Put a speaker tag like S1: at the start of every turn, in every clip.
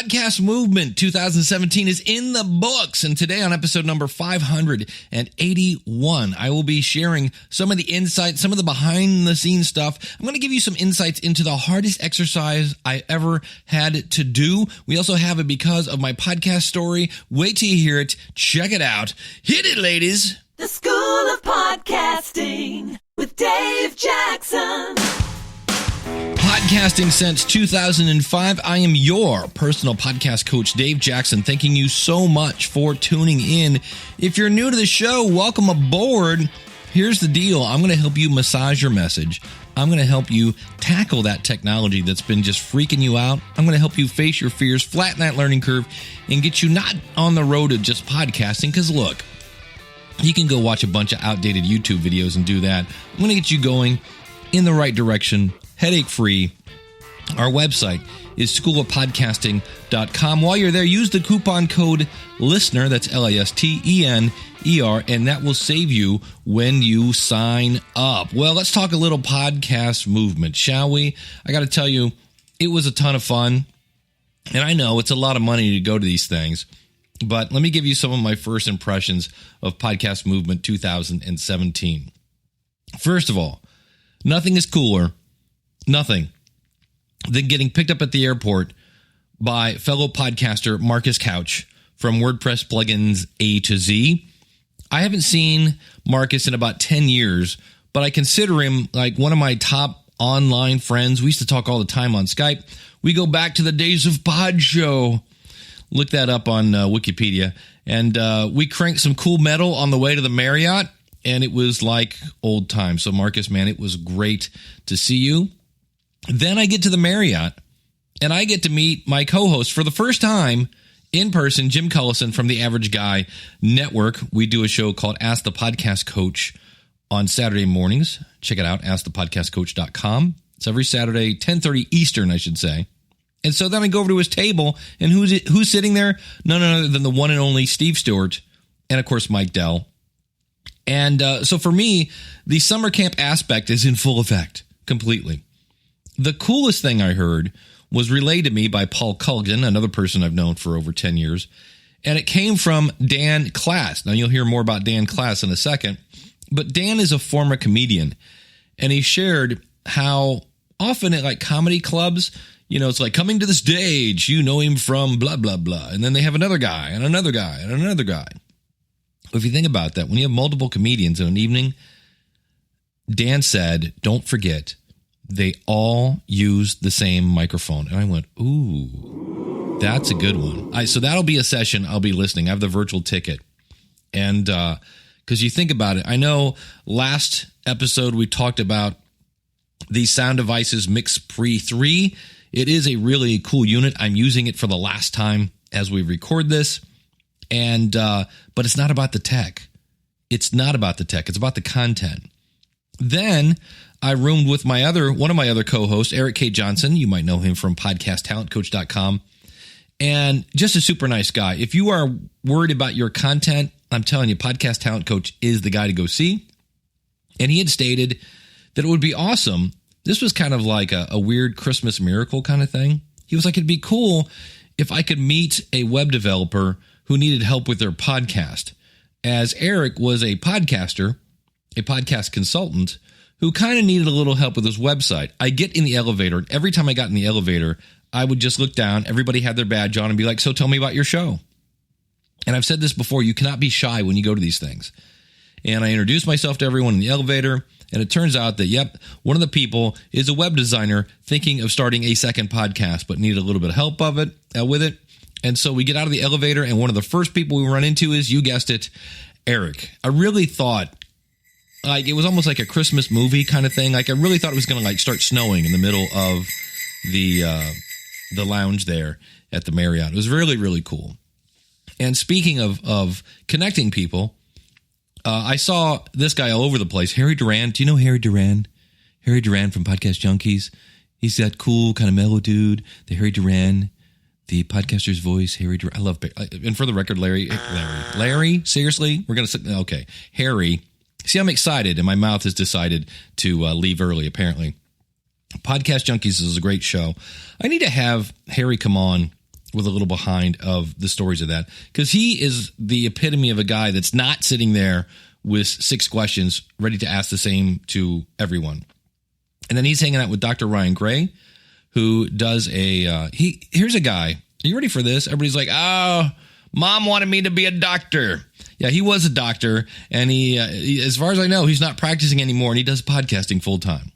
S1: Podcast Movement 2017 is in the books, and today on episode number 581, I will be sharing some of the insights, some of the behind-the-scenes stuff. I'm going to give you some insights into the hardest exercise I ever had to do. We also have it because of my podcast story. Wait till you hear it. Check it out. Hit it, ladies.
S2: The School of Podcasting with Dave Jackson.
S1: Podcasting since 2005. I am your personal podcast coach, Dave Jackson. Thanking you so much for tuning in. If you're new to the show, welcome aboard. Here's the deal. I'm going to help you massage your message. I'm going to help you tackle that technology that's been just freaking you out. I'm going to help you face your fears, flatten that learning curve, and get you not on the road to just podcasting. Because look, you can go watch a bunch of outdated YouTube videos and do that. I'm going to get you going in the right direction, headache-free. Our website is schoolofpodcasting.com. While you're there, use the coupon code LISTENER, that's LISTENER, and that will save you when you sign up. Well, let's talk a little podcast movement, shall we? I got to tell you, it was a ton of fun, and I know it's a lot of money to go to these things, but let me give you some of my first impressions of Podcast Movement 2017. First of all, nothing is cooler, nothing, than getting picked up at the airport by fellow podcaster Marcus Couch from WordPress Plugins A to Z. I haven't seen Marcus in about 10 years, but I consider him like one of my top online friends. We used to talk all the time on Skype. We go back to the days of Pod Show. Look that up on Wikipedia. And we cranked some cool metal on the way to the Marriott, and it was like old times. So Marcus, man, it was great to see you. Then I get to the Marriott, and I get to meet my co-host for the first time in person, Jim Collison from the Average Guy Network. We do a show called Ask the Podcast Coach on Saturday mornings. Check it out, askthepodcastcoach.com. It's every Saturday, 10:30 Eastern, I should say. And so then I go over to his table, and who's sitting there? None other than the one and only Steve Stewart, and of course, Mike Dell. And so for me, the Summar Camp aspect is in full effect, completely. The coolest thing I heard was relayed to me by Paul Colligan, another person I've known for over 10 years, and it came from Dan Klass. Now, you'll hear more about Dan Klass in a second, but Dan is a former comedian, and he shared how often at like comedy clubs, you know, it's like coming to the stage, you know him from blah, blah, blah, and then they have another guy and another guy and another guy. If you think about that, when you have multiple comedians in an evening, Dan said, don't forget, they all use the same microphone. And I went, ooh, that's a good one. So that'll be a session I'll be listening. I have the virtual ticket. And because you think about it, I know last episode we talked about the Sound Devices Mix Pre 3. It is a really cool unit. I'm using it for the last time as we record this. And but it's not about the tech. It's not about the tech. It's about the content. Then I roomed with one of my other co-hosts, Eric K. Johnson. You might know him from podcasttalentcoach.com. And just a super nice guy. If you are worried about your content, I'm telling you, Podcast Talent Coach is the guy to go see. And he had stated that it would be awesome. This was kind of like a weird Christmas miracle kind of thing. He was like, it'd be cool if I could meet a web developer who needed help with their podcast. As Eric was a podcaster, a podcast consultant, who kind of needed a little help with his website. I get in the elevator, and every time I got in the elevator, I would just look down. Everybody had their badge on and be like, so tell me about your show. And I've said this before, you cannot be shy when you go to these things. And I introduced myself to everyone in the elevator, and it turns out that, yep, one of the people is a web designer thinking of starting a second podcast, but needed a little bit of help with it. And so we get out of the elevator, and one of the first people we run into is, you guessed it, Eric. I really thought, like, it was almost like a Christmas movie kind of thing. Like, I really thought it was going to like start snowing in the middle of the lounge there at the Marriott. It was really, really cool. And speaking of connecting people, I saw this guy all over the place. Harry Duran. Do you know Harry Duran? Harry Duran from Podcast Junkies. He's that cool kind of mellow dude. The Harry Duran, the podcaster's voice. Harry Duran. I love. And for the record, Larry. Seriously, we're gonna. Okay, Harry. See, I'm excited, and my mouth has decided to leave early, apparently. Podcast Junkies is a great show. I need to have Harry come on with a little behind of the stories of that, because he is the epitome of a guy that's not sitting there with 6 questions ready to ask the same to everyone. And then he's hanging out with Dr. Ryan Gray, who does here's a guy. Are you ready for this? Everybody's like, oh, Mom wanted me to be a doctor. Yeah, he was a doctor, and he as far as I know, he's not practicing anymore, and he does podcasting full time.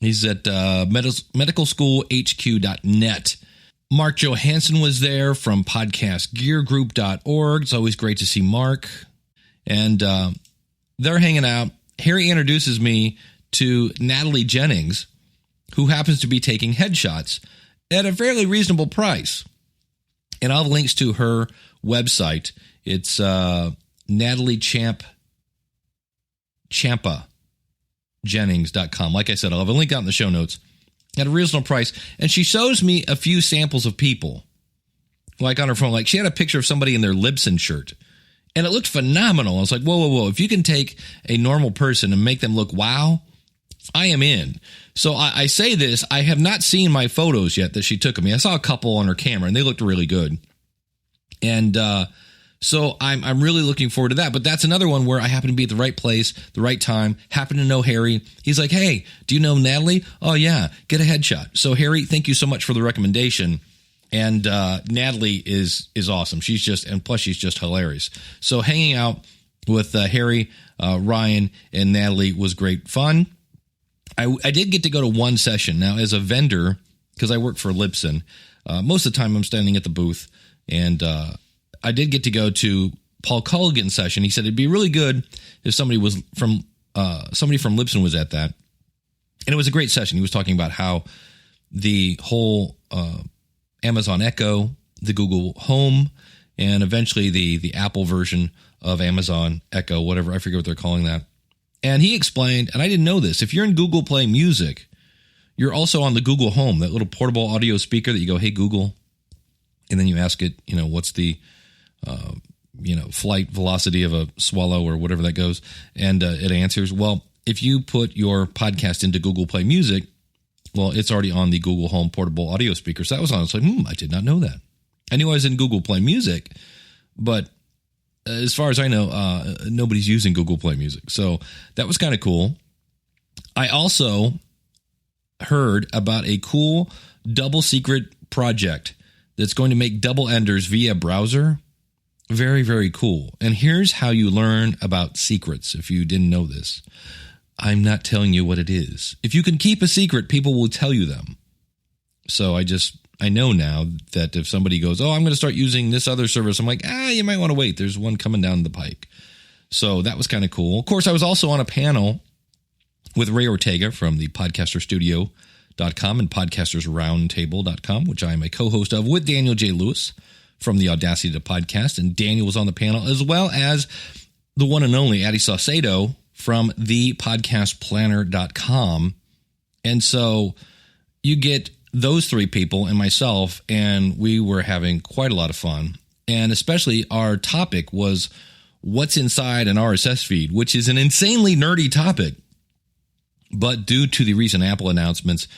S1: He's at medicalschoolhq.net. Mark Johansson was there from podcastgeargroup.org. It's always great to see Mark. And they're hanging out. Harry introduces me to Natalie Jennings, who happens to be taking headshots at a fairly reasonable price. And I'll have links to her website. It's NatalieChampajennings.com. Like I said, I'll have a link out in the show notes at a reasonable price. And she shows me a few samples of people, like on her phone. Like she had a picture of somebody in their Libsyn shirt, and it looked phenomenal. I was like, whoa. If you can take a normal person and make them look wow, I am in. So I say this, I have not seen my photos yet that she took of me. I saw a couple on her camera, and they looked really good. And so I'm really looking forward to that. But that's another one where I happen to be at the right place, the right time, happen to know Harry. He's like, hey, do you know Natalie? Oh, yeah, get a headshot. So, Harry, thank you so much for the recommendation. And Natalie is awesome. She's just hilarious. So hanging out with Harry, Ryan, and Natalie was great fun. I did get to go to one session. Now, as a vendor, because I work for Libsyn, most of the time I'm standing at the booth, and I did get to go to Paul Colligan's session. He said it'd be really good if somebody from Libsyn was at that. And it was a great session. He was talking about how the whole Amazon Echo, the Google Home, and eventually the Apple version of Amazon Echo, whatever, I forget what they're calling that. And he explained, and I didn't know this, if you're in Google Play Music, you're also on the Google Home, that little portable audio speaker that you go, hey, Google, and then you ask it, what's the, flight velocity of a swallow or whatever that goes, and it answers. Well, if you put your podcast into Google Play Music, well, it's already on the Google Home portable audio speaker. So that was on. It's like, I did not know that. I knew I was in Google Play Music, but as far as I know, nobody's using Google Play Music. So that was kind of cool. I also heard about a cool double secret project that's going to make double enders via browser. Very, very cool. And here's how you learn about secrets, if you didn't know this. I'm not telling you what it is. If you can keep a secret, people will tell you them. So I know now that if somebody goes, I'm going to start using this other service, I'm like, you might want to wait. There's one coming down the pike. So that was kind of cool. Of course, I was also on a panel with Ray Ortega from the podcasterstudio.com and podcastersroundtable.com, which I am a co-host of with Daniel J. Lewis from the Audacity to Podcast. And Daniel was on the panel, as well as the one and only Addie Saucedo from thepodcastplanner.com. And so you get those 3 people and myself, and we were having quite a lot of fun. And especially our topic was what's inside an RSS feed, which is an insanely nerdy topic. But due to the recent Apple announcements,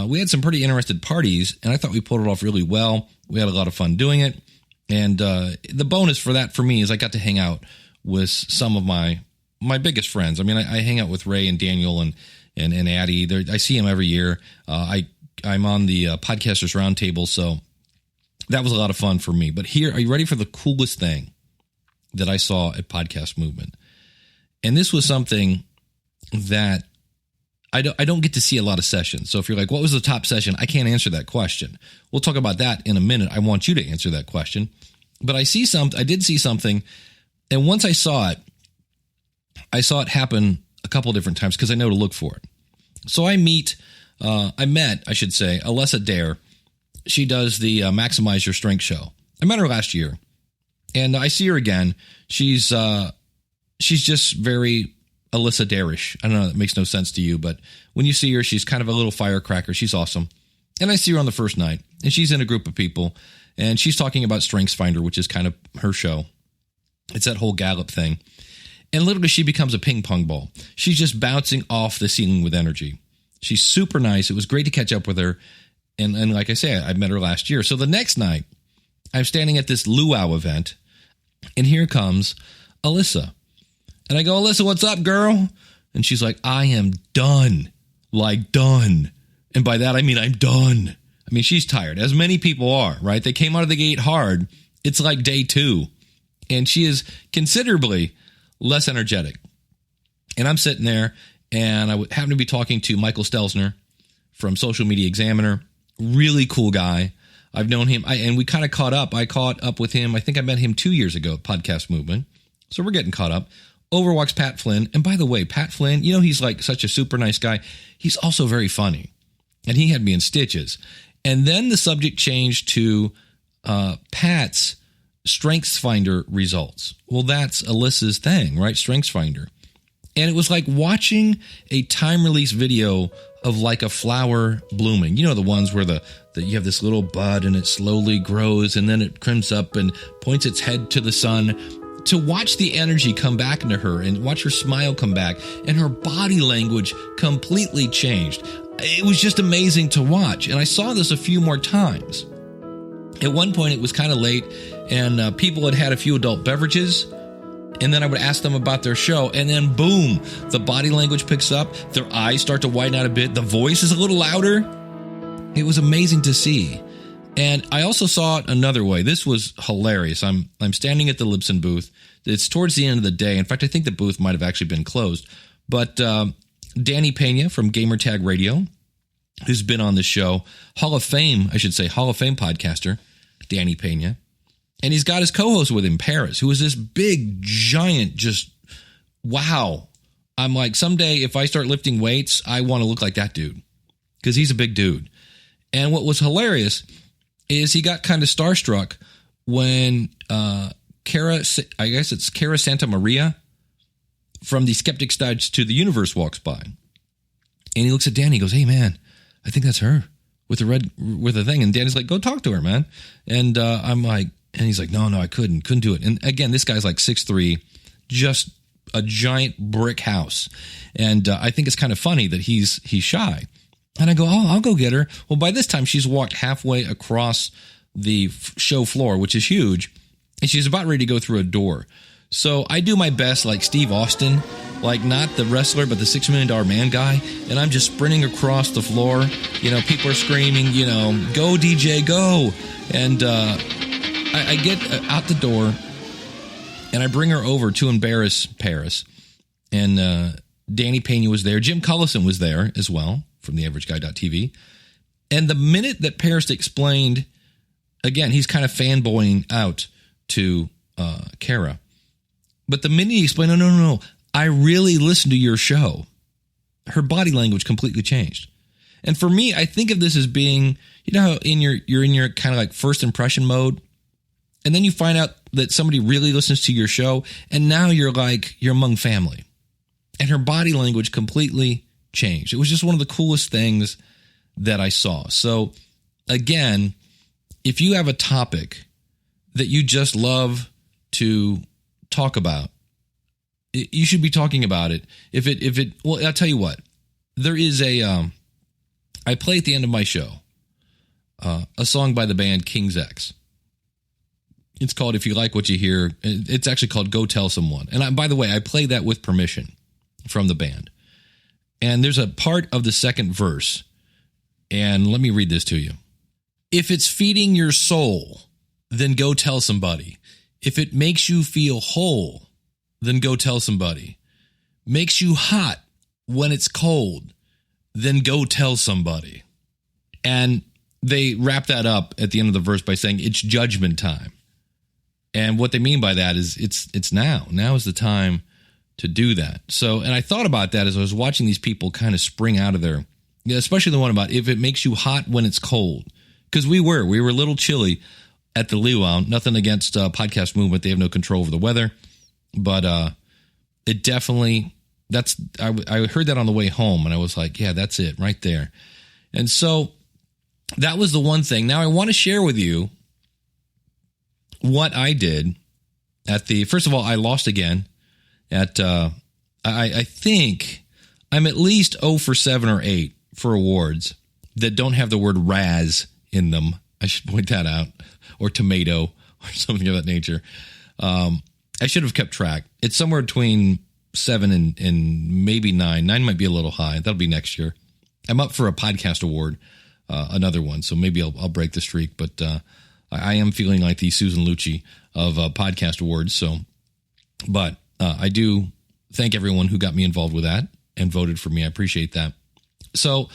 S1: we had some pretty interested parties, and I thought we pulled it off really well. We had a lot of fun doing it. And the bonus for that for me is I got to hang out with some of my biggest friends. I mean, I hang out with Ray and Daniel and Addie. I see them every year. I'm on the Podcasters Roundtable, so that was a lot of fun for me. But here, are you ready for the coolest thing that I saw at Podcast Movement? And this was something that I don't get to see a lot of sessions. So if you're like, what was the top session? I can't answer that question. We'll talk about that in a minute. I want you to answer that question. But I did see something, and once I saw it happen a couple different times because I know to look for it. So I met Alessa Dare. She does the Maximize Your Strength show. I met her last year, and I see her again. She's just very Alessa Dare-ish. I don't know, that makes no sense to you, but when you see her, she's kind of a little firecracker. She's awesome. And I see her on the first night, and she's in a group of people, and she's talking about StrengthsFinder, which is kind of her show. It's that whole Gallup thing. And literally, she becomes a ping pong ball. She's just bouncing off the ceiling with energy. She's super nice. It was great to catch up with her. And like I say, I met her last year. So the next night, I'm standing at this luau event, and here comes Alyssa. And I go, Alyssa, what's up, girl? And she's like, I am done. Like, done. And by that, I mean, I'm done. I mean, she's tired, as many people are, right? They came out of the gate hard. It's like day 2. And she is considerably less energetic. And I'm sitting there, and I happen to be talking to Michael Stelzner from Social Media Examiner. Really cool guy. I've known him, and we kind of caught up. I caught up with him. I think I met him 2 years ago at Podcast Movement. So we're getting caught up. Over walks Pat Flynn. And by the way, Pat Flynn, you know, he's like such a super nice guy. He's also very funny. And he had me in stitches. And then the subject changed to Pat's StrengthsFinder results. Well, that's Alyssa's thing, right? StrengthsFinder. And it was like watching a time-release video of like a flower blooming. You know, the ones where you have this little bud and it slowly grows and then it crimps up and points its head to the sun. To watch the energy come back into her and watch her smile come back and her body language completely changed. It was just amazing to watch. And I saw this a few more times. At one point, it was kind of late and people had had a few adult beverages. And then I would ask them about their show. And then, boom, the body language picks up. Their eyes start to widen out a bit. The voice is a little louder. It was amazing to see. And I also saw it another way. This was hilarious. I'm standing at the Libsyn booth. It's towards the end of the day. In fact, I think the booth might have actually been closed. But Danny Pena from Gamertag Radio, who's been on the show, Hall of Fame podcaster, Danny Pena. And he's got his co-host with him, Paris, who is this big, giant, just, wow. I'm like, someday if I start lifting weights, I want to look like that dude. Because he's a big dude. And what was hilarious is he got kind of starstruck when Cara Santa Maria from the Skeptic Stage to the Universe walks by. And he looks at Danny, he goes, hey, man, I think that's her with the thing. And Danny's like, go talk to her, man. And I'm like, and he's like, no, I couldn't do it. And again, this guy's like 6'3", just a giant brick house. And I think it's kind of funny that he's shy. And I go, oh, I'll go get her. Well, by this time, she's walked halfway across the show floor, which is huge, and she's about ready to go through a door. So I do my best, like Steve Austin, like not the wrestler, but the $6 Million Man guy, and I'm just sprinting across the floor. You know, people are screaming, you know, go, DJ, go. And I get out the door, and I bring her over to embarrass Paris. And Danny Pena was there. Jim Collison was there as well, from theaverageguy.tv. And the minute that Paris explained, again, he's kind of fanboying out to Cara. But the minute he explained, no, I really listened to your show, her body language completely changed. And for me, I think of this as being, you know how you're in your kind of like first impression mode, and then you find out that somebody really listens to your show, and now you're among family. And her body language completely changed. It was just one of the coolest things that I saw. So again, if you have a topic that you just love to talk about, you should be talking about it. Well, I'll tell you what, there is I play at the end of my show, a song by the band King's X. It's called If You Like What You Hear. It's actually called Go Tell Someone. And by the way, I play that with permission from the band. And there's a part of the second verse, and let me read this to you. If it's feeding your soul, then go tell somebody. If it makes you feel whole, then go tell somebody. Makes you hot when it's cold, then go tell somebody. And they wrap that up at the end of the verse by saying it's judgment time. And what they mean by that is it's now. Now is the time to do that. So, and I thought about that as I was watching these people kind of spring out of there, especially the one about if it makes you hot when it's cold. Because we were a little chilly at the luau. Nothing against Podcast Movement. They have no control over the weather. But it definitely, I heard that on the way home, and I was like, yeah, that's it right there. And so that was the one thing. Now I want to share with you what I did first of all, I lost again at, I think I'm at least 0 for 7 or 8 for awards that don't have the word Raz in them. I should point that out. Or tomato or something of that nature. I should have kept track. It's somewhere between 7 and maybe 9. 9 might be a little high. That'll be next year. I'm up for a podcast award, another one. So maybe I'll break the streak. But I am feeling like the Susan Lucci of podcast awards. So, but I do thank everyone who got me involved with that and voted for me. I appreciate that. So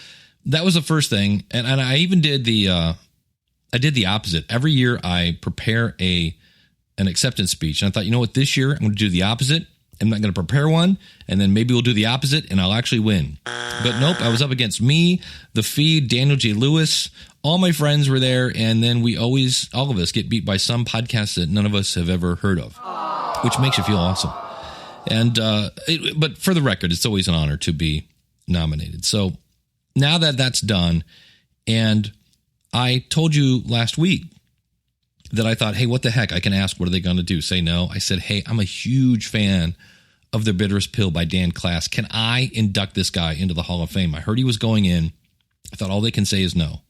S1: that was the first thing. And I even did I did the opposite. Every year I prepare an acceptance speech. And I thought, you know what, this year I'm going to do the opposite. I'm not going to prepare one, and then maybe we'll do the opposite, and I'll actually win. But nope, I was up against me, the feed, Daniel J. Lewis, all my friends were there, and then all of us get beat by some podcast that none of us have ever heard of, which makes you feel awesome. And but for the record, it's always an honor to be nominated. So now that that's done, and I told you last week that I thought, hey, what the heck? I can ask, what are they going to do? Say no. I said, hey, I'm a huge fan of The Bitterest Pill by Dan Klass. Can I induct this guy into the Hall of Fame? I heard he was going in. I thought all they can say is no.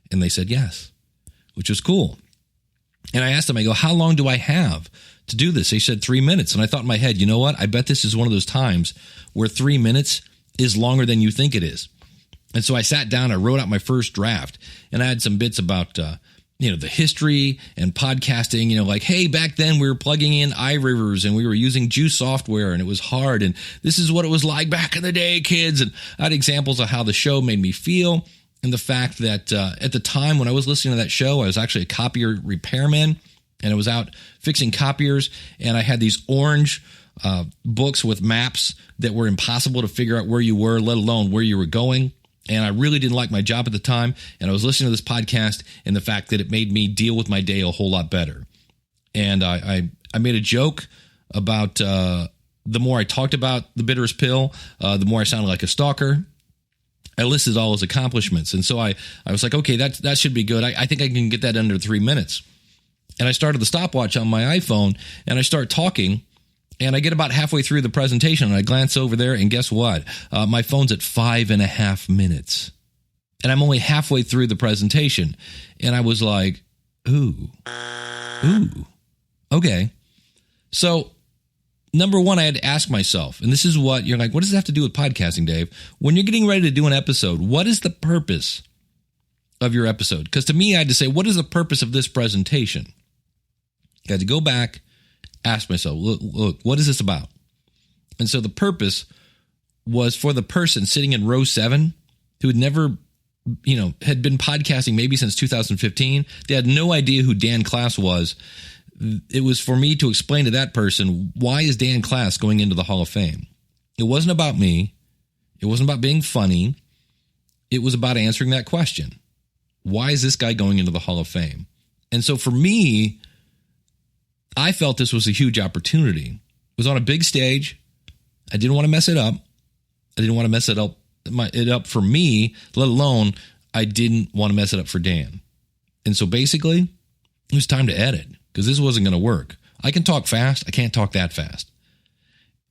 S1: And they said yes, which was cool. And I asked them, I go, how long do I have to do this? They said 3 minutes. And I thought in my head, you know what? I bet this is one of those times where 3 minutes is longer than you think it is. And so I sat down, I wrote out my first draft, and I had some bits about the history and podcasting, like, hey, back then we were plugging in iRivers and we were using Juice software and it was hard. And this is what it was like back in the day, kids. And I had examples of how the show made me feel. And the fact that at the time when I was listening to that show, I was actually a copier repairman and I was out fixing copiers. And I had these orange books with maps that were impossible to figure out where you were, let alone where you were going. And I really didn't like my job at the time. And I was listening to this podcast and the fact that it made me deal with my day a whole lot better. And I made a joke about the more I talked about The Bitterest Pill, the more I sounded like a stalker. I listed all his accomplishments. And so I was like, okay, that should be good. I think I can get that under 3 minutes. And I started the stopwatch on my iPhone and I start talking. And I get about halfway through the presentation and I glance over there and guess what? My phone's at 5.5 minutes and I'm only halfway through the presentation. And I was like, ooh, okay. So number one, I had to ask myself, and this is what you're like, what does it have to do with podcasting, Dave? When you're getting ready to do an episode, what is the purpose of your episode? Because to me, I had to say, what is the purpose of this presentation? I had to go back, ask myself, look, what is this about? And so the purpose was for the person sitting in row 7 who had never, had been podcasting maybe since 2015. They had no idea who Dan Klass was. It was for me to explain to that person, why is Dan Klass going into the Hall of Fame? It wasn't about me. It wasn't about being funny. It was about answering that question. Why is this guy going into the Hall of Fame? And so for me, I felt this was a huge opportunity. It was on a big stage. I didn't want to mess it up. I didn't want to mess it up for me, let alone I didn't want to mess it up for Dan. And so basically, it was time to edit because this wasn't going to work. I can talk fast. I can't talk that fast.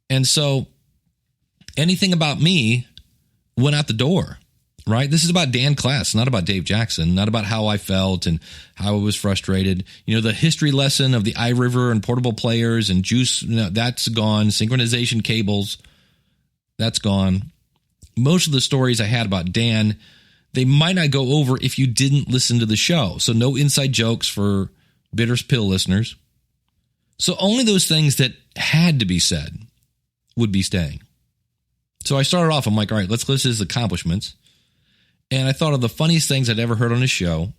S1: And so anything about me went out the door. Right? This is about Dan Klass, not about Dave Jackson, not about how I felt and how I was frustrated. The history lesson of the iRiver and portable players and Juice, that's gone. Synchronization cables, that's gone. Most of the stories I had about Dan, they might not go over if you didn't listen to the show. So no inside jokes for Bitterest Pill listeners. So only those things that had to be said would be staying. So I started off, I'm like, all right, let's list his accomplishments. And I thought of the funniest things I'd ever heard on his show.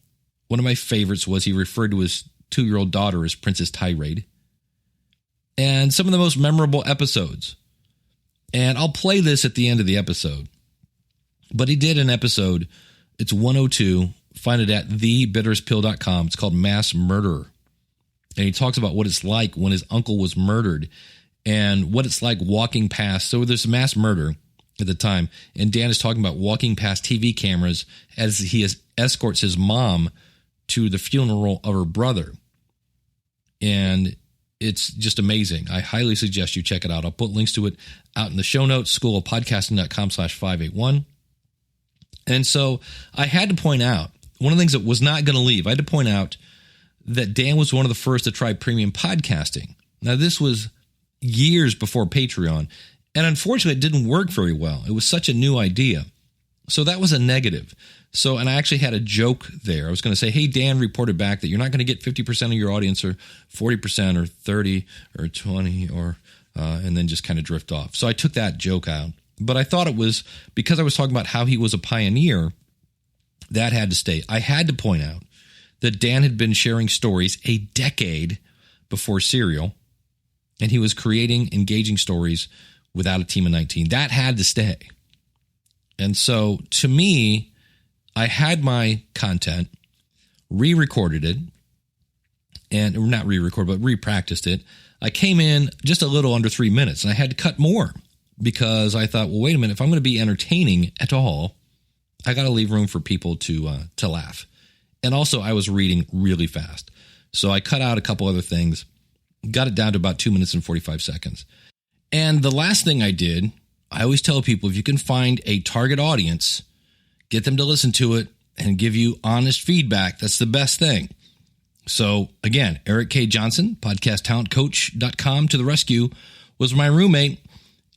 S1: One of my favorites was he referred to his 2-year-old daughter as Princess Tirade. And some of the most memorable episodes. And I'll play this at the end of the episode. But he did an episode, it's 102, find it at thebitterestpill.com. It's called Mass Murder. And he talks about what it's like when his uncle was murdered and what it's like walking past. So there's mass murder at the time, and Dan is talking about walking past TV cameras as he escorts his mom to the funeral of her brother. And it's just amazing. I highly suggest you check it out. I'll put links to it out in the show notes, schoolofpodcasting.com/581. And so I had to point out one of the things that was not going to leave, I had to point out that Dan was one of the first to try premium podcasting. Now, this was years before Patreon, and unfortunately, it didn't work very well. It was such a new idea. So that was a negative. So, and I actually had a joke there. I was going to say, hey, Dan reported back that you're not going to get 50% of your audience or 40% or 30 or 20 or, and then just kind of drift off. So I took that joke out. But I thought it was, because I was talking about how he was a pioneer, that had to stay. I had to point out that Dan had been sharing stories a decade before Serial, and he was creating engaging stories without a team of 19. That had to stay. And so, to me, I had my content, re-recorded it, and not re-recorded, but re-practiced it. I came in just a little under 3 minutes, and I had to cut more because I thought, well, wait a minute, if I'm going to be entertaining at all, I got to leave room for people to laugh. And also, I was reading really fast. So I cut out a couple other things, got it down to about 2 minutes and 45 seconds. And the last thing I did, I always tell people, if you can find a target audience, get them to listen to it and give you honest feedback. That's the best thing. So again, Eric K. Johnson, podcasttalentcoach.com to the rescue, was my roommate,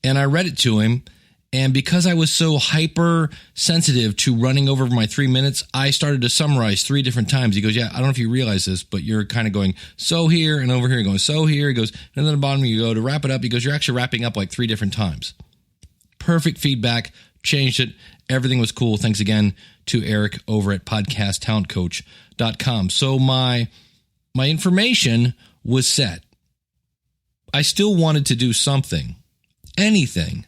S1: and I read it to him. And because I was so hypersensitive to running over my 3 minutes, I started to summarize 3 different times. He goes, yeah, I don't know if you realize this, but you're kind of going, so here and over here, going, so here. He goes, and then at the bottom you go to wrap it up. He goes, you're actually wrapping up like 3 different times. Perfect feedback, changed it. Everything was cool. Thanks again to Eric over at podcasttalentcoach.com. So my information was set. I still wanted to do something, anything,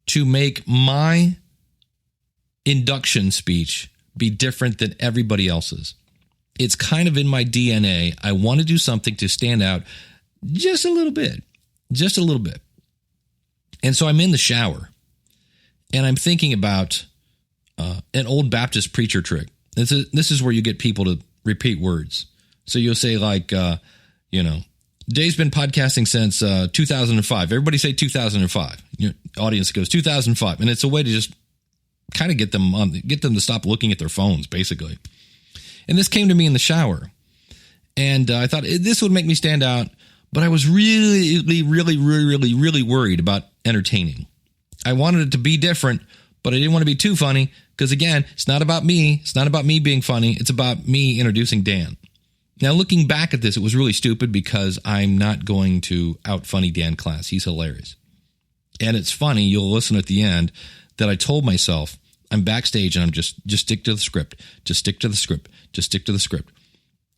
S1: to make my induction speech be different than everybody else's. It's kind of in my DNA. I want to do something to stand out just a little bit. And so I'm in the shower, and I'm thinking about an old Baptist preacher trick. This is where you get people to repeat words. So you'll say like, Dave's been podcasting since 2005. Everybody say 2005. Your audience goes 2005, and it's a way to just kind of get them to stop looking at their phones, basically. And this came to me in the shower, and I thought this would make me stand out. But I was really worried about entertaining. I wanted it to be different, but I didn't want to be too funny because, again, it's not about me. It's not about me being funny. It's about me introducing Dan. Now, looking back at this, it was really stupid because I'm not going to out-funny Dan Klass. He's hilarious. And it's funny, you'll listen at the end, that I told myself, I'm backstage and I'm just stick to the script. Just stick to the script. Just stick to the script.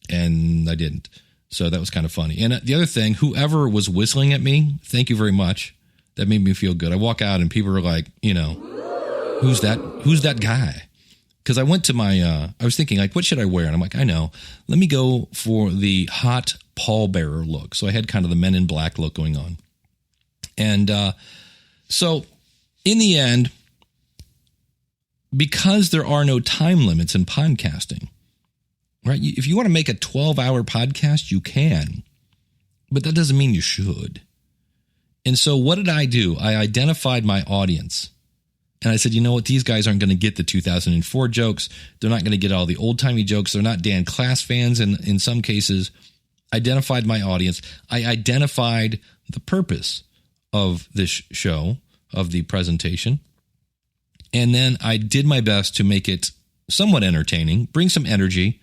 S1: And I didn't. So that was kind of funny. And the other thing, whoever was whistling at me, thank you very much. That made me feel good. I walk out and people are like, who's that guy? Because I went to I was thinking like, what should I wear? And I'm like, I know. Let me go for the hot pallbearer look. So I had kind of the Men in Black look going on. And so in the end, because there are no time limits in podcasting, right? If you want to make a 12-hour podcast, you can, but that doesn't mean you should. And so what did I do? I identified my audience, and I said, you know what? These guys aren't going to get the 2004 jokes. They're not going to get all the old-timey jokes. They're not Dan Klass fans in some cases. Identified my audience. I identified the purpose of this show, of the presentation, and then I did my best to make it somewhat entertaining, bring some energy,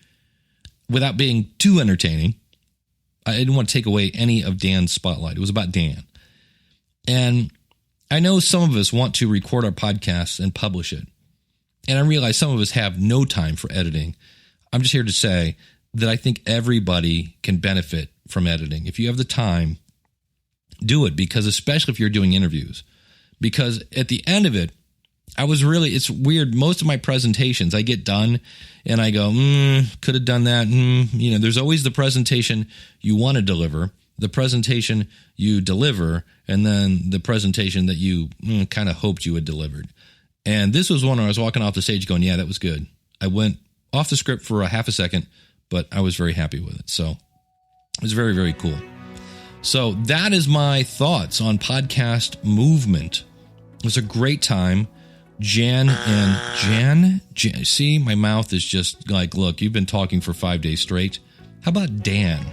S1: without being too entertaining. I didn't want to take away any of Dan's spotlight. It was about Dan. And I know some of us want to record our podcasts and publish it. And I realize some of us have no time for editing. I'm just here to say that I think everybody can benefit from editing. If you have the time, do it, because especially if you're doing interviews. Because at the end of it, it's weird. Most of my presentations, I get done and I go, could have done that. There's always the presentation you want to deliver, the presentation you deliver, and then the presentation that you kind of hoped you had delivered. And this was one where I was walking off the stage going, yeah, that was good. I went off the script for a half a second, but I was very happy with it. So it was very, very cool. So that is my thoughts on podcast movement. It was a great time. Jan, see, my mouth is just like, look, you've been talking for 5 days straight. How about Dan?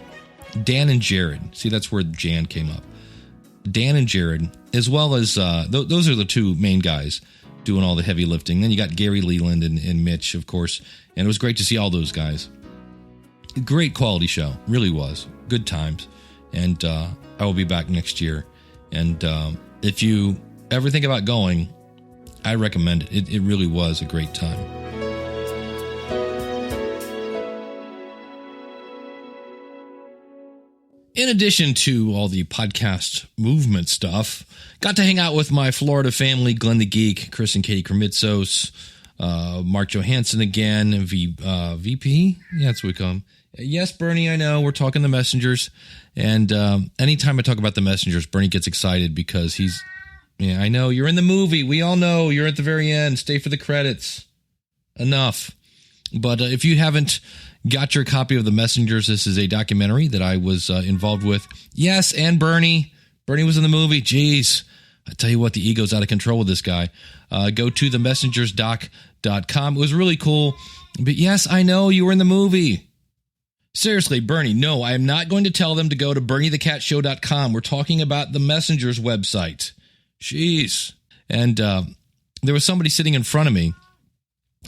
S1: Dan and Jared. See, that's where Jan came up. Dan and Jared, as well as, those are the two main guys doing all the heavy lifting. Then you got Gary Leland and Mitch, of course. And it was great to see all those guys. Great quality show. Really was. Good times. And I will be back next year. And if you ever think about going, I recommend it. It really was a great time. In addition to all the podcast movement stuff, got to hang out with my Florida family, Glenn the Geek, Chris and Katie Krimitsos, Mark Johansson again, VP? Yeah, that's what we call him. Yes, Bernie, I know. We're talking the messengers. And anytime I talk about the messengers, Bernie gets excited because yeah, I know. You're in the movie. We all know you're at the very end. Stay for the credits. Enough. But if you haven't got your copy of The Messengers, this is a documentary that I was involved with. Yes, and Bernie. Bernie was in the movie. Jeez. I tell you what, the ego's out of control with this guy. Go to themessengersdoc.com. It was really cool. But yes, I know you were in the movie. Seriously, Bernie, no, I am not going to tell them to go to BernieTheCatShow.com. We're talking about the Messengers website. Jeez. And there was somebody sitting in front of me,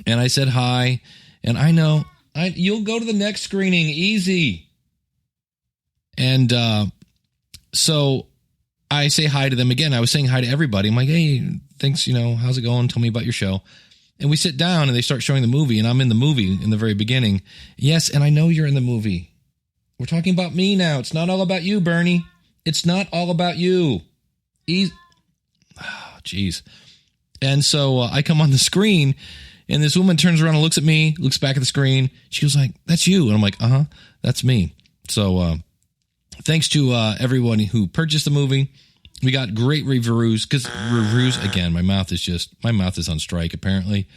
S1: and I said hi, and I know, you'll go to the next screening, easy. And so I say hi to them again. I was saying hi to everybody. I'm like, hey, thanks, how's it going? Tell me about your show. And we sit down, and they start showing the movie, and I'm in the movie in the very beginning. Yes, and I know you're in the movie. We're talking about me now. It's not all about you, Bernie. It's not all about you. Jeez. And so I come on the screen, and this woman turns around and looks at me, looks back at the screen. She goes like, that's you. And I'm like, that's me. So thanks to everyone who purchased the movie. We got great reviews because reviews, again, my mouth is on strike apparently.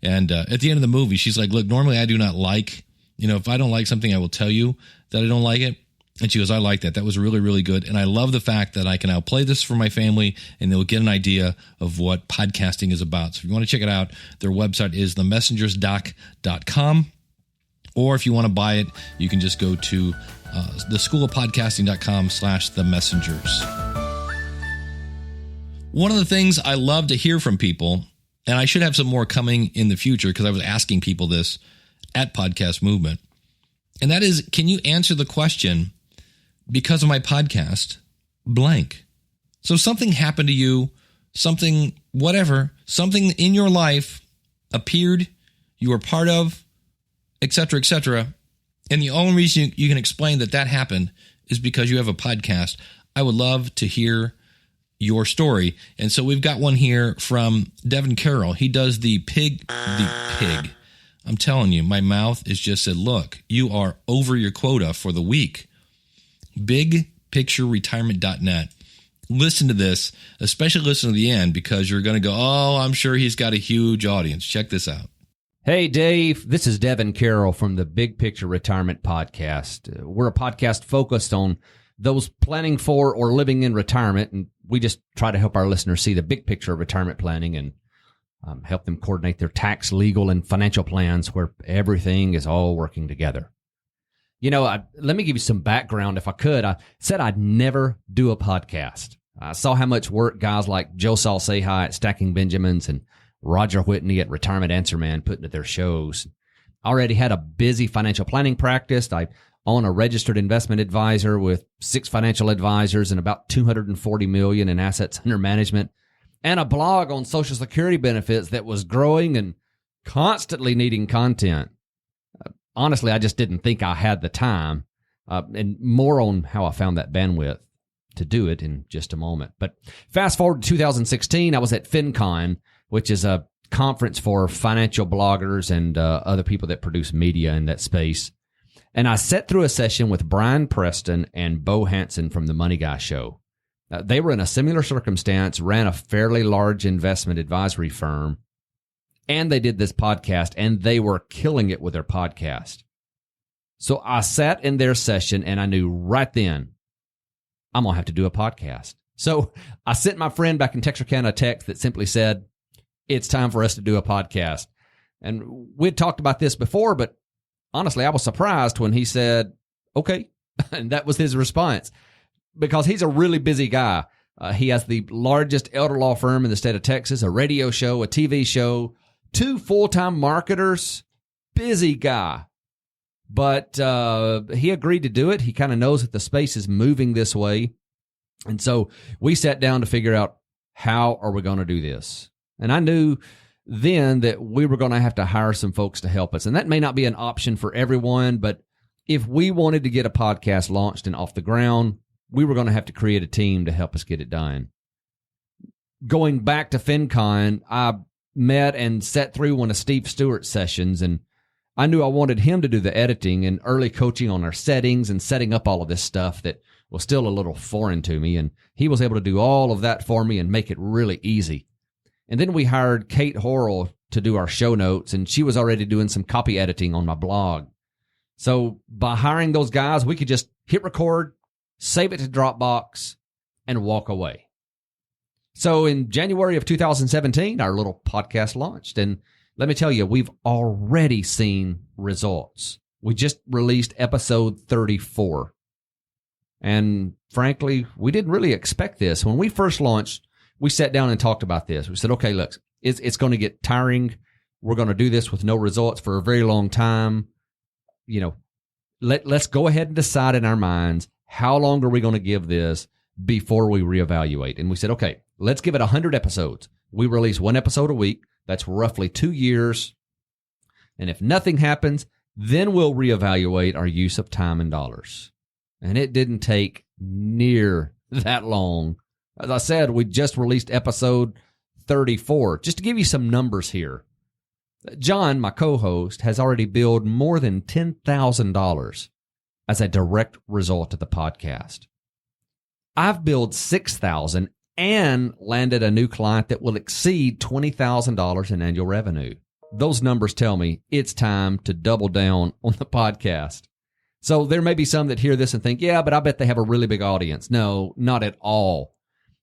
S1: And at the end of the movie, she's like, look, normally I do not like, if I don't like something, I will tell you that I don't like it. And she goes, I like that. That was really, really good. And I love the fact that I can now play this for my family and they'll get an idea of what podcasting is about. So if you want to check it out, their website is themessengersdoc.com. Or if you want to buy it, you can just go to theschoolofpodcasting.com/themessengers. One of the things I love to hear from people, and I should have some more coming in the future because I was asking people this at Podcast Movement, and that is, can you answer the question, because of my podcast, blank? So something happened to you, something, whatever, something in your life appeared, you were part of, etc., and the only reason you can explain that happened is because you have a podcast. I would love to hear your story. And so we've got one here from Devin Carroll. He does the pig. I'm telling you, my mouth is just said, look, you are over your quota for the week. Bigpictureretirement.net. Listen to this, especially listen to the end, because you're going to go, oh, I'm sure he's got a huge audience. Check this out.
S3: Hey, Dave, this is Devin Carroll from the Big Picture Retirement Podcast. We're a podcast focused on those planning for or living in retirement, and we just try to help our listeners see the big picture of retirement planning and help them coordinate their tax, legal, and financial plans where everything is all working together. Let me give you some background if I could. I said I'd never do a podcast. I saw how much work guys like Joe Salceha at Stacking Benjamins and Roger Whitney at Retirement Answer Man put into their shows. I already had a busy financial planning practice. I own a registered investment advisor with 6 financial advisors and about $240 million in assets under management, and a blog on Social Security benefits that was growing and constantly needing content. Honestly, I just didn't think I had the time, and more on how I found that bandwidth to do it in just a moment. But fast forward to 2016, I was at FinCon, which is a conference for financial bloggers and other people that produce media in that space. And I sat through a session with Brian Preston and Bo Hansen from the Money Guy Show. They were in a similar circumstance, ran a fairly large investment advisory firm, and they did this podcast, and they were killing it with their podcast. So I sat in their session, and I knew right then, I'm going to have to do a podcast. So I sent my friend back in Texarkana a text that simply said, it's time for us to do a podcast. And we'd talked about this before, but honestly, I was surprised when he said, okay. And that was his response, because he's a really busy guy. He has the largest elder law firm in the state of Texas, a radio show, a TV show, 2 full-time marketers, busy guy. But he agreed to do it. He kind of knows that the space is moving this way. And so we sat down to figure out, how are we going to do this? And I knew then that we were going to have to hire some folks to help us. And that may not be an option for everyone, but if we wanted to get a podcast launched and off the ground, we were going to have to create a team to help us get it done. Going back to FinCon, I met and sat through one of Steve Stewart's sessions, and I knew I wanted him to do the editing and early coaching on our settings and setting up all of this stuff that was still a little foreign to me, and he was able to do all of that for me and make it really easy. And then we hired Kate Horrell to do our show notes, and she was already doing some copy editing on my blog. So by hiring those guys, we could just hit record, save it to Dropbox, and walk away. So in January of 2017, our little podcast launched. And let me tell you, we've already seen results. We just released episode 34. And frankly, we didn't really expect this. When we first launched, we sat down and talked about this. We said, okay, look, it's going to get tiring. We're going to do this with no results for a very long time. You know, let's go ahead and decide in our minds, how long are we going to give this before we reevaluate? And we said, okay, let's give it 100 episodes. We release 1 episode a week. That's roughly 2 years. And if nothing happens, then we'll reevaluate our use of time and dollars. And it didn't take near that long. As I said, we just released episode 34. Just to give you some numbers here. John, my co-host, has already billed more than $10,000 as a direct result of the podcast. I've billed $6,000 and landed a new client that will exceed $20,000 in annual revenue. Those numbers tell me it's time to double down on the podcast. So there may be some that hear this and think, yeah, but I bet they have a really big audience. No, not at all.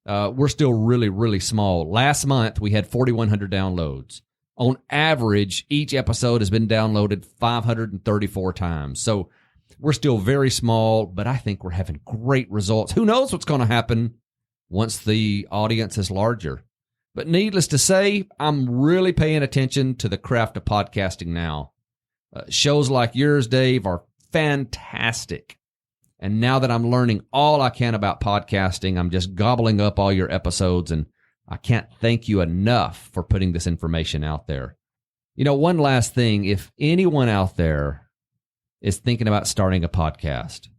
S3: We're still really, really small. Last month, we had 4,100 downloads. On average, each episode has been downloaded 534 times. So we're still very small, but I think we're having great results. Who knows what's going to happen once the audience is larger? But needless to say, I'm really paying attention to the craft of podcasting now. Shows like yours, Dave, are fantastic. And now that I'm learning all I can about podcasting, I'm just gobbling up all your episodes, and I can't thank you enough for putting this information out there. You know, one last thing, if anyone out there is thinking about starting a podcast,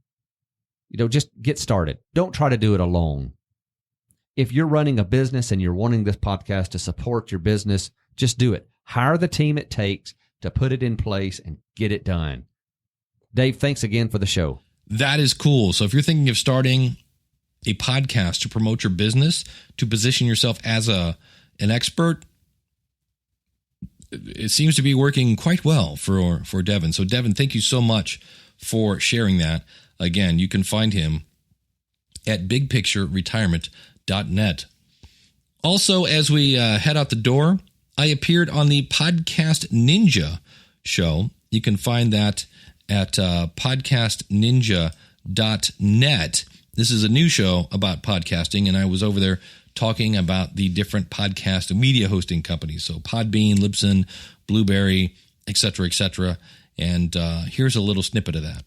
S3: you know, just get started. Don't try to do it alone. If you're running a business and you're wanting this podcast to support your business, just do it. Hire the team it takes to put it in place and get it done. Dave, thanks again for the show.
S1: That is cool. So if you're thinking of starting a podcast to promote your business, to position yourself as an expert, it seems to be working quite well for Devin. So Devin, thank you so much for sharing that. Again, you can find him at bigpictureretirement.net. Also, as we head out the door, I appeared on the Podcast Ninja show. You can find that at podcastninja.net. This is a new show about podcasting, and I was over there talking about the different podcast and media hosting companies. So Podbean, Libsyn, Blueberry, et cetera, and here's a little snippet of that.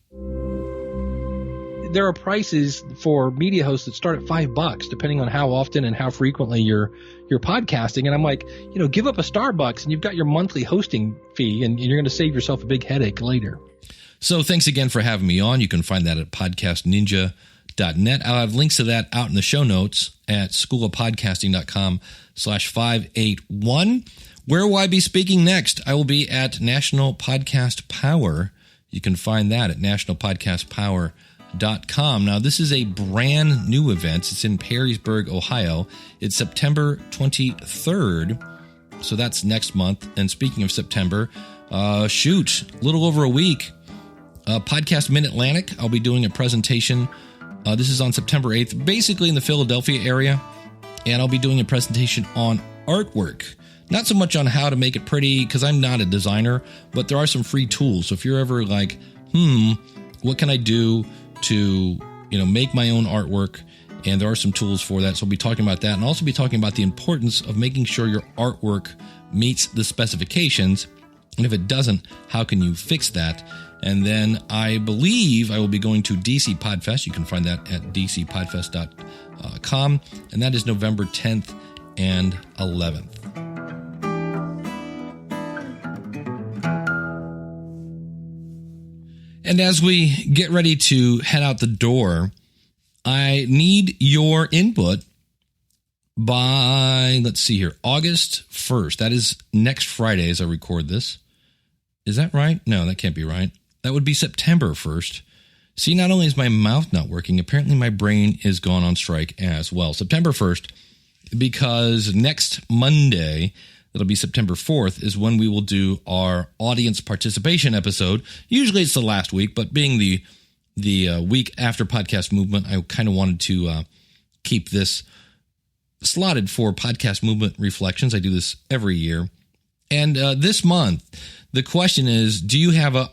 S4: There are prices for media hosts that start at $5, depending on how often and how frequently you're podcasting. And I'm like, you know, give up a Starbucks and you've got your monthly hosting fee, and you're going to save yourself a big headache later.
S1: So thanks again for having me on. You can find that at podcastninja.net. I'll have links to that out in the show notes at schoolofpodcasting.com/581. Where will I be speaking next? I will be at National Podcast Power. You can find that at nationalpodcastpower.com. Now, this is a brand new event. It's in Perrysburg, Ohio. It's September 23rd. So that's next month. And speaking of September, a little over a week. Podcast Mid-Atlantic, I'll be doing a presentation. This is on September 8th, basically in the Philadelphia area. And I'll be doing a presentation on artwork. Not so much on how to make it pretty, because I'm not a designer, but there are some free tools. So if you're ever like, what can I do to, make my own artwork? And there are some tools for that. So we'll be talking about that, and also be talking about the importance of making sure your artwork meets the specifications. And if it doesn't, how can you fix that? And then I believe I will be going to DC Podfest. You can find that at dcpodfest.com. And that is November 10th and 11th. And as we get ready to head out the door, I need your input by, let's see here, August 1st. That is next Friday as I record this. Is that right? No, that can't be right. That would be September 1st. See, not only is my mouth not working, apparently my brain is gone on strike as well. September 1st, because next Monday, that'll be September 4th, is when we will do our audience participation episode. Usually it's the last week, but being the week after Podcast Movement, I kind of wanted to keep this slotted for Podcast Movement Reflections. I do this every year. And this month, the question is, do you have a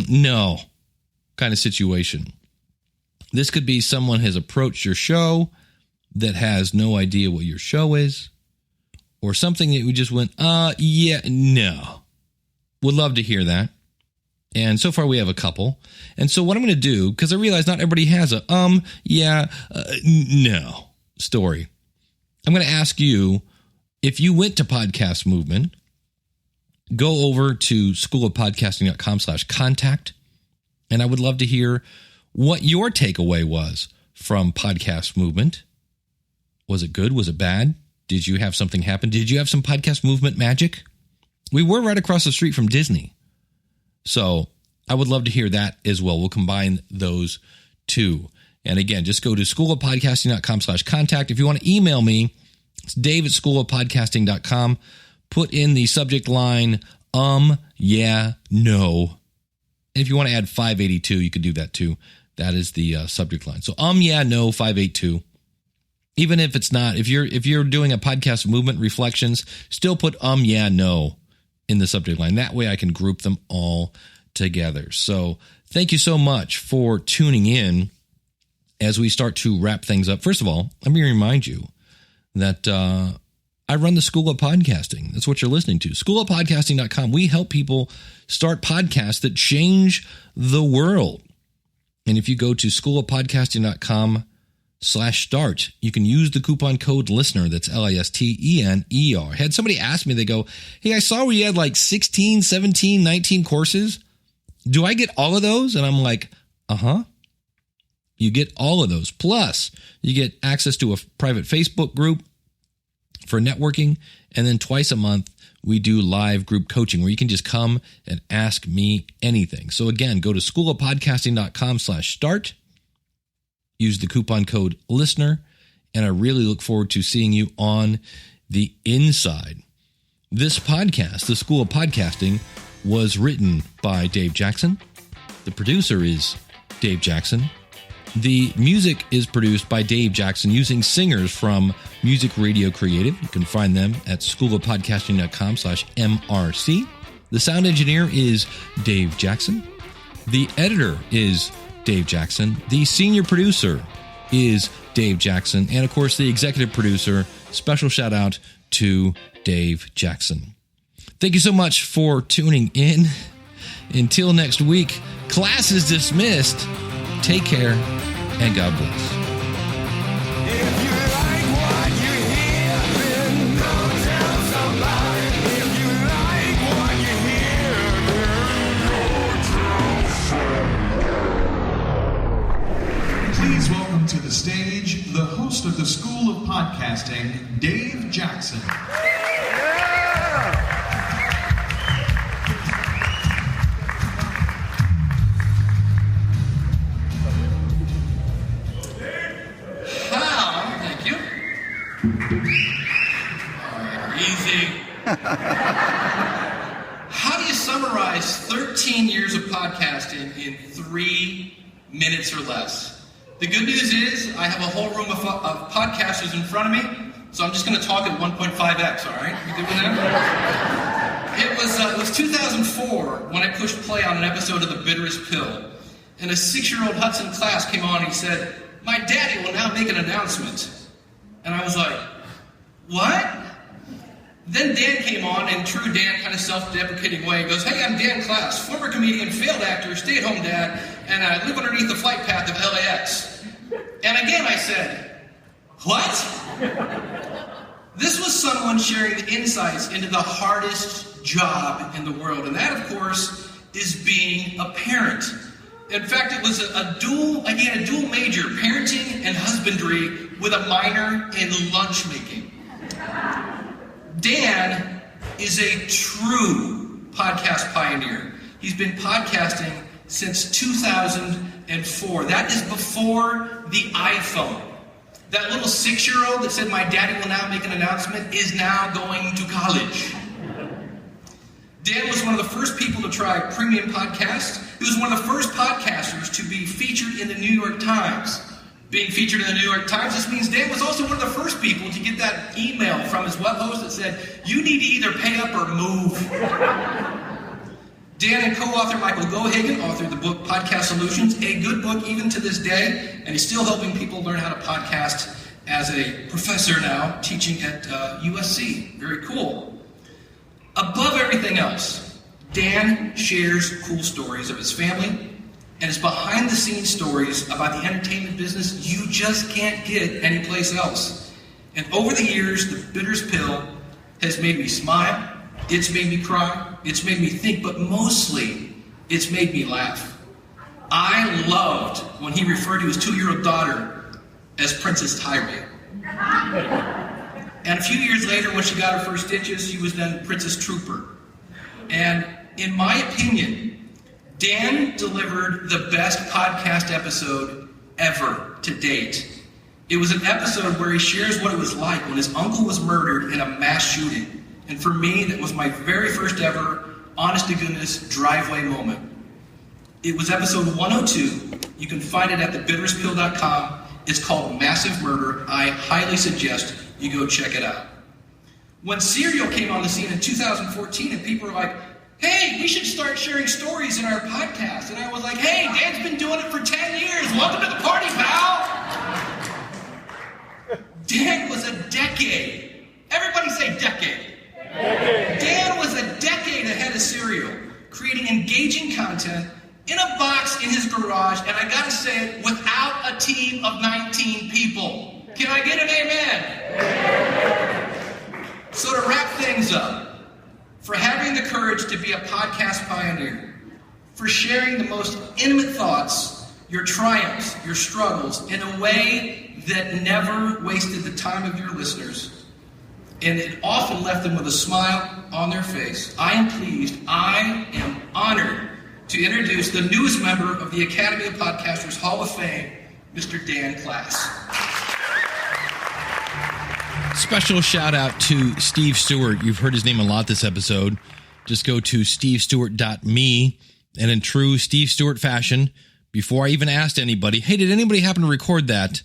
S1: no kind of situation? This could be someone has approached your show that has no idea what your show is, or something that we just went, no. Would love to hear that. And so far we have a couple. And so what I'm going to do, because I realize not everybody has a no story. I'm going to ask you, if you went to Podcast Movement, go over to schoolofpodcasting.com/contact. And I would love to hear what your takeaway was from Podcast Movement. Was it good? Was it bad? Did you have something happen? Did you have some Podcast Movement magic? We were right across the street from Disney. So I would love to hear that as well. We'll combine those two. And again, just go to schoolofpodcasting.com/contact. If you want to email me, it's dave@schoolofpodcasting.com. Put in the subject line, no. And if you want to add 582, you could do that too. That is the subject line. So no 582. Even if it's not, if you're doing a Podcast Movement Reflections, still put no in the subject line. That way I can group them all together. So thank you so much for tuning in as we start to wrap things up. First of all, let me remind you that I run the School of Podcasting. That's what you're listening to. Schoolofpodcasting.com. We help people start podcasts that change the world. And if you go to schoolofpodcasting.com/start, you can use the coupon code LISTENER. That's LISTENER. Had somebody ask me, they go, hey, I saw where you had like 16, 17, 19 courses. Do I get all of those? And I'm like, you get all of those. Plus, you get access to a private Facebook group for networking. And then twice a month, we do live group coaching where you can just come and ask me anything. So again, go to schoolofpodcasting.com/start. Use the coupon code LISTENER. And I really look forward to seeing you on the inside. This podcast, The School of Podcasting, was written by Dave Jackson. The producer is Dave Jackson. The music is produced by Dave Jackson using singers from Music Radio Creative. You can find them at schoolofpodcasting.com/MRC. The sound engineer is Dave Jackson. The editor is Dave Jackson. The senior producer is Dave Jackson. And of course, the executive producer. Special shout out to Dave Jackson. Thank you so much for tuning in. Until next week, class is dismissed. Take care, and God bless.
S5: If you like what you hear, then go tell somebody. If you like what you hear, then go tell somebody.
S6: Please welcome to the stage the host of the School of Podcasting, Dave Jackson.
S1: Easy. How do you summarize 13 years of podcasting in 3 minutes or less? The good news is I have a whole room of podcasters in front of me.
S7: So I'm just going to talk at 1.5x, all right? You good with that? It was 2004 when I pushed play on an episode of The Bitterest Pill. And a 6-year-old Hudson Klass came on and he said, "My daddy will now make an announcement." And I was like, "What?" Then Dan came on, in true Dan kind of self-deprecating way, he goes, "Hey, I'm Dan Klass, former comedian, failed actor, stay-at-home dad, and I live underneath the flight path of LAX." And again I said, "What?" This was someone sharing the insights into the hardest job in the world, and that, of course, is being a parent. In fact, it was a dual major, parenting and husbandry, with a minor in lunch making. Dan is a true podcast pioneer. He's been podcasting since 2004. That is before the iPhone. That little 6-year-old that said, "My daddy will now make an announcement," is now going to college. Dan was one of the first people to try premium podcasts. He was one of the first podcasters to be featured in the New York Times. Being featured in the New York Times, this means Dan was also one of the first people to get that email from his web host that said, "You need to either pay up or move." Dan and co-author Michael Colligan authored the book Podcast Solutions, a good book even to this day, and he's still helping people learn how to podcast as a professor now, teaching at USC. Very cool. Above everything else, Dan shares cool stories of his family and his behind-the-scenes stories about the entertainment business you just can't get anyplace else. And over the years, The Bitterest Pill has made me smile, it's made me cry, it's made me think, but mostly, it's made me laugh. I loved when he referred to his 2-year-old daughter as Princess Tyree. And a few years later, when she got her first stitches, she was then Princess Trooper. And in my opinion, Dan delivered the best podcast episode ever to date. It was an episode where he shares what it was like when his uncle was murdered in a mass shooting. And for me, that was my very first ever, honest-to-goodness, driveway moment. It was episode 102. You can find it at thebitterestpill.com. It's called Massive Murder. I highly suggest you go check it out. When Serial came on the scene in 2014 and people were like, "Hey, we should start sharing stories in our podcast." And I was like, "Hey, Dan's been doing it for 10 years. Welcome to the party, pal." Dan was a decade. Everybody say decade. Dan was a decade ahead of Serial, creating engaging content in a box in his garage, and I gotta say it, without a team of 19 people. Can I get an amen? So to wrap things up, for having the courage to be a podcast pioneer, for sharing the most intimate thoughts, your triumphs, your struggles, in a way that never wasted the time of your listeners, and it often left them with a smile on their face, I am pleased, I am honored to introduce the newest member of the Academy of Podcasters Hall of Fame, Mr. Dan Klass.
S1: Special shout out to Steve Stewart. You've heard his name a lot this episode. Just go to stevestewart.me, and in true Steve Stewart fashion, before I even asked anybody, "Hey, did anybody happen to record that?"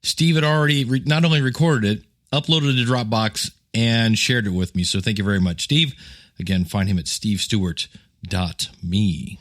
S1: Steve had already not only recorded it, uploaded it to Dropbox, and shared it with me. So thank you very much, Steve. Again, find him at stevestewart.me.